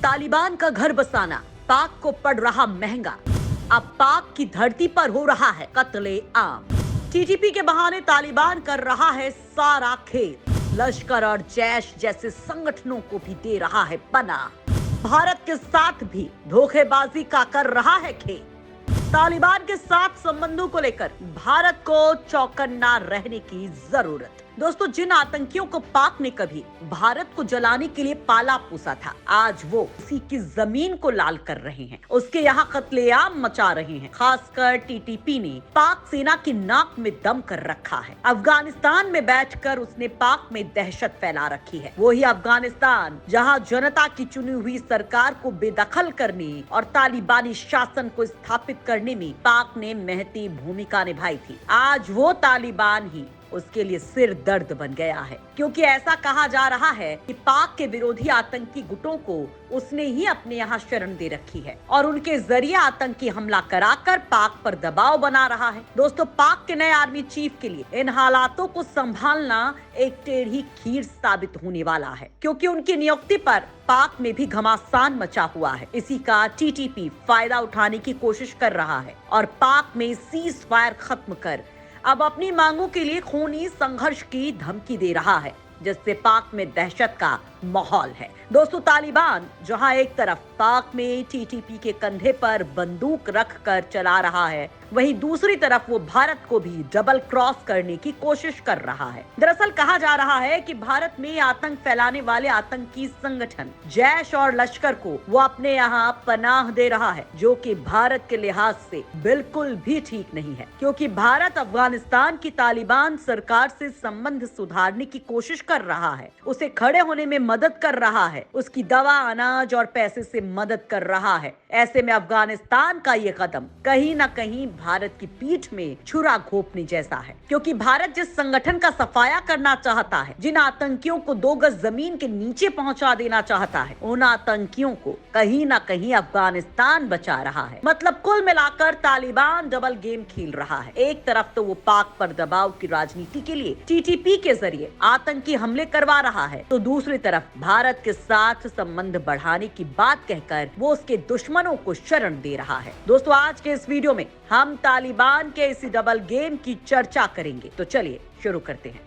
तालिबान का घर बसाना पाक को पड़ रहा महंगा। अब पाक की धरती पर हो रहा है कत्ले आम। टीटीपी के बहाने तालिबान कर रहा है सारा खेल। लश्कर और जैश जैसे संगठनों को भी दे रहा है पनाह। भारत के साथ भी धोखेबाजी का कर रहा है खेल। तालिबान के साथ संबंधों को लेकर भारत को चौकन्ना रहने की जरूरत। दोस्तों, जिन आतंकियों को पाक ने कभी भारत को जलाने के लिए पाला पोसा था, आज वो उसी की जमीन को लाल कर रहे हैं, उसके यहाँ कत्लेआम मचा रहे हैं। खासकर टीटीपी ने पाक सेना की नाक में दम कर रखा है। अफगानिस्तान में बैठकर उसने पाक में दहशत फैला रखी है। वही अफगानिस्तान जहाँ जनता की चुनी हुई सरकार को बेदखल करने और तालिबानी शासन को स्थापित करने में पाक ने महती भूमिका निभाई थी, आज वो तालिबान ही उसके लिए सिर दर्द बन गया है। क्योंकि ऐसा कहा जा रहा है कि पाक के विरोधी आतंकी गुटों को उसने ही अपने यहाँ शरण दे रखी है और उनके जरिए आतंकी हमला कराकर पाक पर दबाव बना रहा है। दोस्तों, पाक के नए आर्मी चीफ के लिए इन हालातों को संभालना एक टेढ़ी खीर साबित होने वाला है, क्योंकि उनकी नियुक्ति पर पाक में भी घमासान मचा हुआ है। इसी का टीटीपी फायदा उठाने की कोशिश कर रहा है और पाक में सीज फायर खत्म कर अब अपनी मांगों के लिए खूनी संघर्ष की धमकी दे रहा है, जिससे पाक में दहशत का माहौल है। दोस्तों, तालिबान जहां एक तरफ पाक में टीटीपी के कंधे पर बंदूक रख कर चला रहा है, वहीं दूसरी तरफ वो भारत को भी डबल क्रॉस करने की कोशिश कर रहा है। दरअसल कहा जा रहा है कि भारत में आतंक फैलाने वाले आतंकी संगठन जैश और लश्कर को वो अपने यहाँ पनाह दे रहा है, जो कि भारत के लिहाज से बिल्कुल भी ठीक नहीं है, क्योंकि भारत अफगानिस्तान की तालिबान सरकार से संबंध सुधारने की कोशिश कर रहा है, उसे खड़े होने में मदद कर रहा है, उसकी दवा, अनाज और पैसे से मदद कर रहा है। ऐसे में अफगानिस्तान का ये कदम कहीं न कहीं भारत की पीठ में छुरा घोंपने जैसा है, क्योंकि भारत जिस संगठन का सफाया करना चाहता है, जिन आतंकियों को 2 गज जमीन के नीचे पहुंचा देना चाहता है, उन आतंकियों को कहीं न कहीं अफगानिस्तान बचा रहा है। मतलब कुल मिलाकर तालिबान डबल गेम खेल रहा है। एक तरफ तो वो पाक पर दबाव की राजनीति के लिए टीटीपी के जरिए आतंकी हमले करवा रहा है, तो दूसरी तरफ भारत के साथ संबंध बढ़ाने की बात कहकर वो उसके दुश्मनों को शरण दे रहा है। दोस्तों, आज के इस वीडियो में हम तालिबान के इसी डबल गेम की चर्चा करेंगे, तो चलिए शुरू करते हैं।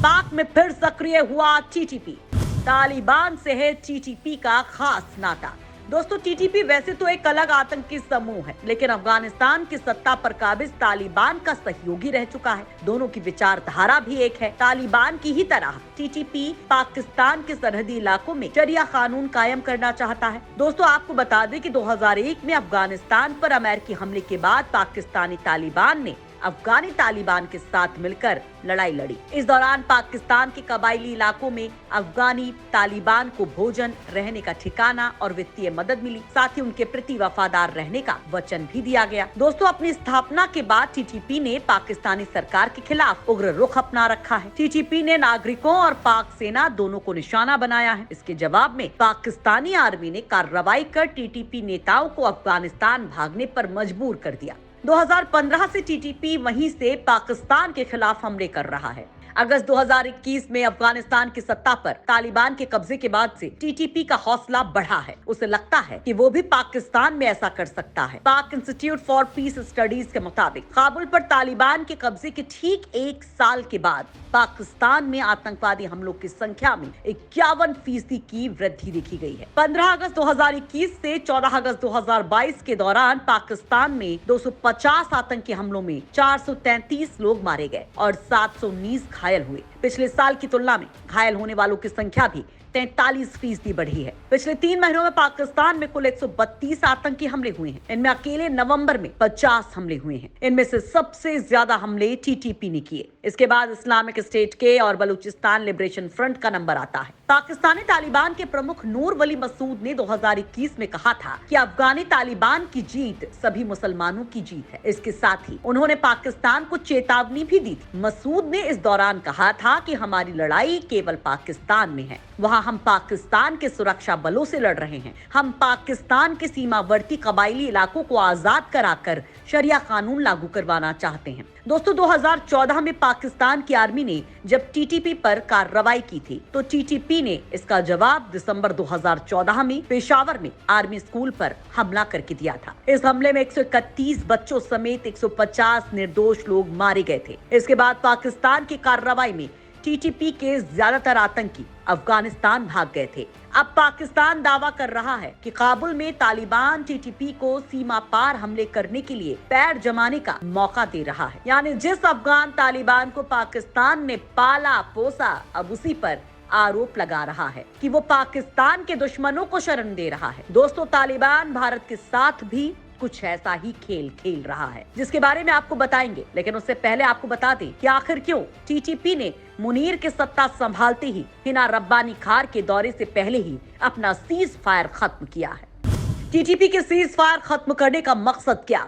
पाक में फिर सक्रिय हुआ टीटीपी। तालिबान से है टीटीपी का खास नाता। दोस्तों, टीटीपी वैसे तो एक अलग आतंकी समूह है, लेकिन अफगानिस्तान की सत्ता पर काबिज तालिबान का सहयोगी रह चुका है। दोनों की विचारधारा भी एक है। तालिबान की ही तरह टीटीपी पाकिस्तान के सरहदी इलाकों में शरिया कानून कायम करना चाहता है। दोस्तों, आपको बता दें कि 2001 में अफगानिस्तान पर अमेरिकी हमले के बाद पाकिस्तानी तालिबान ने अफगानी तालिबान के साथ मिलकर लड़ाई लड़ी। इस दौरान पाकिस्तान के कबायली इलाकों में अफगानी तालिबान को भोजन, रहने का ठिकाना और वित्तीय मदद मिली। साथ ही उनके प्रति वफादार रहने का वचन भी दिया गया। दोस्तों, अपनी स्थापना के बाद टीटीपी ने पाकिस्तानी सरकार के खिलाफ उग्र रुख अपना रखा है। टीटीपी ने नागरिकों और पाक सेना दोनों को निशाना बनाया है। इसके जवाब में पाकिस्तानी आर्मी ने कार्रवाई कर टीटीपी नेताओं को अफगानिस्तान भागने पर मजबूर कर दिया। 2015 से टीटीपी वहीं से पाकिस्तान के खिलाफ हमले कर रहा है। अगस्त 2021 में अफगानिस्तान की सत्ता पर तालिबान के कब्जे के बाद से टीटीपी का हौसला बढ़ा है। उसे लगता है कि वो भी पाकिस्तान में ऐसा कर सकता है। पाक इंस्टीट्यूट फॉर पीस स्टडीज के मुताबिक काबुल पर तालिबान के कब्जे के ठीक 1 साल के बाद पाकिस्तान में आतंकवादी हमलों की संख्या में 51% की वृद्धि देखी गई है। 15 अगस्त 2021 से 14 अगस्त 2022 के दौरान पाकिस्तान में 250 आतंकी हमलों में 433 लोग मारे गए और 719 घायल हुए। पिछले साल की तुलना में घायल होने वालों की संख्या भी 43% बढ़ी है। पिछले 3 महीनों में पाकिस्तान में कुल 132 आतंकी हमले हुए हैं। इनमें अकेले नवंबर में 50 हमले हुए हैं। इनमें से सबसे ज्यादा हमले टीटीपी ने किए। इसके बाद इस्लामिक स्टेट के और बलूचिस्तान लिबरेशन फ्रंट का नंबर आता है। पाकिस्तानी तालिबान के प्रमुख नूर वली मसूद ने 2021 में कहा था कि अफगानी तालिबान की जीत सभी मुसलमानों की जीत है। इसके साथ ही उन्होंने पाकिस्तान को चेतावनी भी दी थी। मसूद ने इस दौरान कहा था कि हमारी लड़ाई केवल पाकिस्तान में है, वहाँ हम पाकिस्तान के सुरक्षा बलों से लड़ रहे हैं। हम पाकिस्तान के सीमावर्ती कबायली इलाकों को आजाद कराकर शरिया कानून लागू करवाना चाहते हैं। दोस्तों 2014 में पाकिस्तान की आर्मी ने जब टीटीपी पर कार्रवाई की थी तो टीटीपी ने इसका जवाब दिसंबर 2014 में पेशावर में आर्मी स्कूल पर हमला करके दिया था। इस हमले में 131 बच्चों समेत 150 निर्दोष लोग मारे गए थे। इसके बाद पाकिस्तान की कार्रवाई में टीटीपी के ज्यादातर आतंकी अफगानिस्तान भाग गए थे। अब पाकिस्तान दावा कर रहा है कि काबुल में तालिबान टीटीपी को सीमा पार हमले करने के लिए पैर जमाने का मौका दे रहा है। यानी जिस अफगान तालिबान को पाकिस्तान ने पाला पोसा, अब उसी पर आरोप लगा रहा है कि वो पाकिस्तान के दुश्मनों को शरण दे रहा है। दोस्तों तालिबान भारत के साथ भी कुछ ऐसा ही खेल खेल रहा है, जिसके बारे में आपको बताएंगे। लेकिन उससे पहले आपको बता दें कि आखिर क्यों टीटीपी ने मुनीर के सत्ता संभालते ही हिना रब्बानी खार के दौरे से पहले ही अपना सीज फायर खत्म किया है। टीटीपी के सीज फायर खत्म करने का मकसद क्या?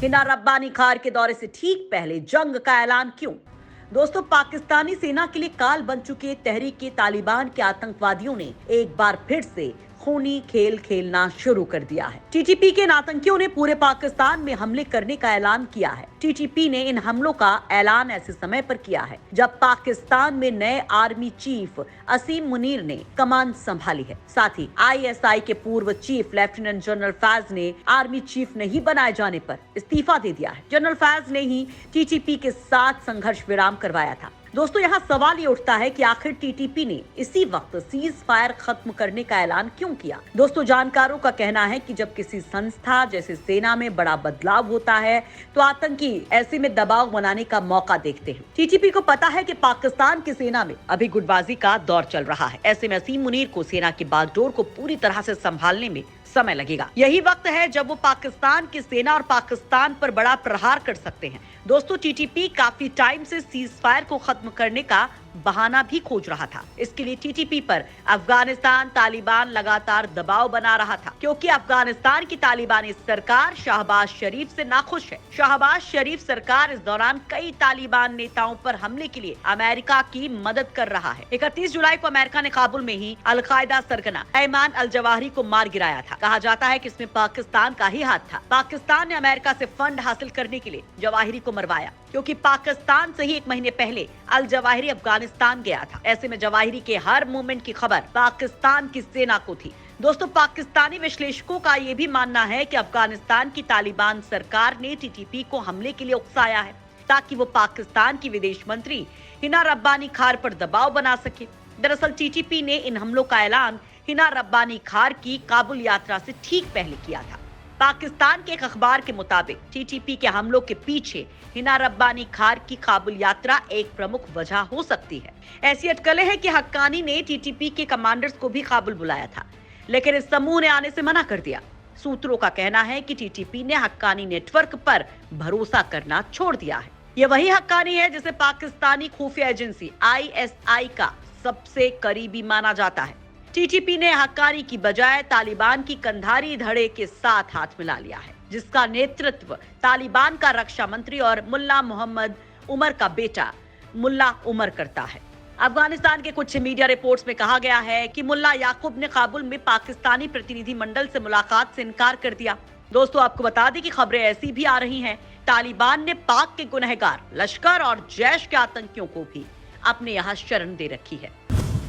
हिना रब्बानी खार के दौरे से ठीक पहले जंग का ऐलान क्यों? दोस्तों पाकिस्तानी सेना के लिए काल बन चुके तहरीक तालिबान के आतंकवादियों ने एक बार फिर से खूनी खेल खेलना शुरू कर दिया है। टीटीपी के आतंकियों ने पूरे पाकिस्तान में हमले करने का ऐलान किया है। टीटीपी ने इन हमलों का ऐलान ऐसे समय पर किया है जब पाकिस्तान में नए आर्मी चीफ असीम मुनीर ने कमान संभाली है। साथ ही आईएसआई के पूर्व चीफ लेफ्टिनेंट जनरल फैज ने आर्मी चीफ नहीं बनाए जाने पर इस्तीफा दे दिया है। जनरल फैज ने ही टीटीपी के साथ संघर्ष विराम करवाया था। दोस्तों यहाँ सवाल ये उठता है कि आखिर टीटीपी ने इसी वक्त सीज फायर खत्म करने का ऐलान क्यों किया? दोस्तों जानकारों का कहना है कि जब किसी संस्था जैसे सेना में बड़ा बदलाव होता है तो आतंकी ऐसे में दबाव बनाने का मौका देखते हैं। टीटीपी को पता है कि पाकिस्तान की सेना में अभी गुटबाजी का दौर चल रहा है। ऐसे में असीम मुनीर को सेना की बागडोर को पूरी तरह से संभालने में समय लगेगा। यही वक्त है जब वो पाकिस्तान की सेना और पाकिस्तान पर बड़ा प्रहार कर सकते हैं। दोस्तों टीटीपी काफी टाइम से सीज फायर को खत्म करने का बहाना भी खोज रहा था। इसके लिए टीटीपी पर अफगानिस्तान तालिबान लगातार दबाव बना रहा था, क्योंकि अफगानिस्तान की तालिबानी सरकार शहबाज शरीफ से नाखुश है। शहबाज शरीफ सरकार इस दौरान कई तालिबान नेताओं पर हमले के लिए अमेरिका की मदद कर रहा है। 31 जुलाई को अमेरिका ने काबुल में ही अलकायदा सरगना ऐमान अल जवाहिरी को मार गिराया था। कहा जाता है कि इसमें पाकिस्तान का ही हाथ था। पाकिस्तान ने अमेरिका से फंड हासिल करने के लिए जवाहिरी को मरवाया, क्योंकि पाकिस्तान से ही 1 महीने पहले अल जवाहिरी अफगानिस्तान गया था। ऐसे में जवाहिरी के हर मूवमेंट की खबर पाकिस्तान की सेना को थी। दोस्तों पाकिस्तानी विश्लेषकों का ये भी मानना है कि अफगानिस्तान की तालिबान सरकार ने टीटीपी को हमले के लिए उकसाया है, ताकि वो पाकिस्तान की विदेश मंत्री हिना रब्बानी खार पर दबाव बना सके। दरअसल टीटीपी ने इन हमलों का ऐलान हिना रब्बानी खार की काबुल यात्रा से ठीक पहले किया था। पाकिस्तान के एक अखबार के मुताबिक टीटीपी के हमलों के पीछे हिना रब्बानी खार की काबुल यात्रा एक प्रमुख वजह हो सकती है। ऐसी अटकलें हैं कि हक्कानी ने टीटीपी के कमांडर्स को भी काबुल बुलाया था, लेकिन इस समूह ने आने से मना कर दिया। सूत्रों का कहना है कि टीटीपी ने हक्कानी नेटवर्क पर भरोसा करना छोड़ दिया है। ये वही हक्कानी है जिसे पाकिस्तानी खुफिया एजेंसी आईएसआई का सबसे करीबी माना जाता है। टीटीपी ने हक्कानी की बजाय तालिबान की कंधारी धड़े के साथ हाथ मिला लिया है, जिसका नेतृत्व तालिबान का रक्षा मंत्री और मुल्ला मोहम्मद उमर का बेटा मुल्ला उमर करता है। अफगानिस्तान के कुछ मीडिया रिपोर्ट्स में कहा गया है कि मुल्ला याकूब ने काबुल में पाकिस्तानी प्रतिनिधि मंडल से मुलाकात से इनकार कर दिया। दोस्तों आपको बता दें कि खबरें ऐसी भी आ रही हैं, तालिबान ने पाक के गुनहगार लश्कर और जैश के आतंकियों को भी अपने यहाँ शरण दे रखी है।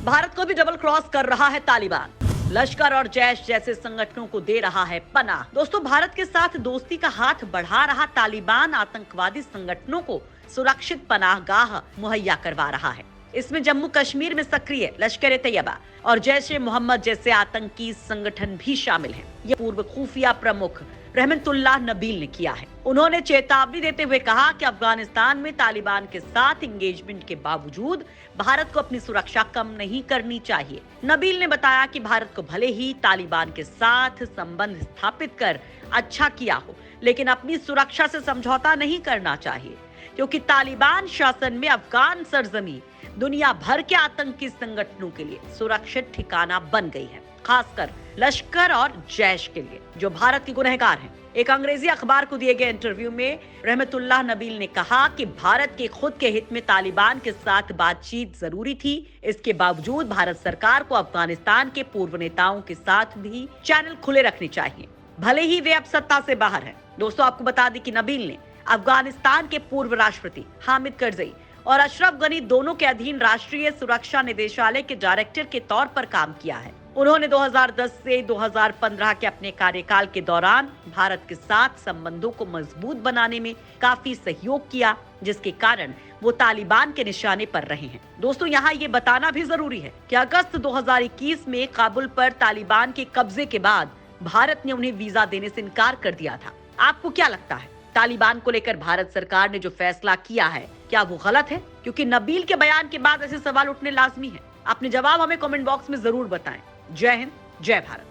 भारत को भी डबल क्रॉस कर रहा है तालिबान, लश्कर और जैश जैसे संगठनों को दे रहा है पनाह। दोस्तों भारत के साथ दोस्ती का हाथ बढ़ा रहा तालिबान आतंकवादी संगठनों को सुरक्षित पनाहगाह मुहैया करवा रहा है। इसमें जम्मू कश्मीर में सक्रिय लश्कर ए तैयबा और जैश ए मोहम्मद जैसे आतंकी संगठन भी शामिल हैं। ये पूर्व खुफिया प्रमुख रहमतुल्लाह नबील ने किया है। उन्होंने चेतावनी देते हुए कहा कि अफगानिस्तान में तालिबान के साथ एंगेजमेंट के बावजूद भारत को अपनी सुरक्षा कम नहीं करनी चाहिए। नबील ने बताया कि भारत को भले ही तालिबान के साथ संबंध स्थापित कर अच्छा किया हो, लेकिन अपनी सुरक्षा से समझौता नहीं करना चाहिए, क्योंकि तालिबान शासन में अफगान सरजमी दुनिया भर के आतंकी संगठनों के लिए सुरक्षित ठिकाना बन गई है, खासकर लश्कर और जैश के लिए, जो भारत के गुनहगार हैं। एक अंग्रेजी अखबार को दिए गए इंटरव्यू में रहमतुल्लाह नबील ने कहा कि भारत के खुद के हित में तालिबान के साथ बातचीत जरूरी थी। इसके बावजूद भारत सरकार को अफगानिस्तान के पूर्व नेताओं के साथ भी चैनल खुले रखने चाहिए, भले ही वे अब सत्ता से बाहर हैं। दोस्तों, आपको बता दें कि नबील ने अफगानिस्तान के पूर्व राष्ट्रपति हामिद करजई और अशरफ गनी दोनों के अधीन राष्ट्रीय सुरक्षा निदेशालय के डायरेक्टर के तौर पर काम किया है। उन्होंने 2010 से 2015 के अपने कार्यकाल के दौरान भारत के साथ संबंधों को मजबूत बनाने में काफी सहयोग किया, जिसके कारण वो तालिबान के निशाने पर रहे हैं। दोस्तों, यहाँ ये बताना भी जरूरी है कि अगस्त 2021 में काबुल पर तालिबान के कब्जे के बाद भारत ने उन्हें वीजा देने से इनकार कर दिया था। आपको क्या लगता है, तालिबान को लेकर भारत सरकार ने जो फैसला किया है, क्या वो गलत है? क्योंकि नबील के बयान के बाद ऐसे सवाल उठने लाजमी है। अपने जवाब हमें कमेंट बॉक्स में जरूर बताएं। जय हिंद, जय भारत।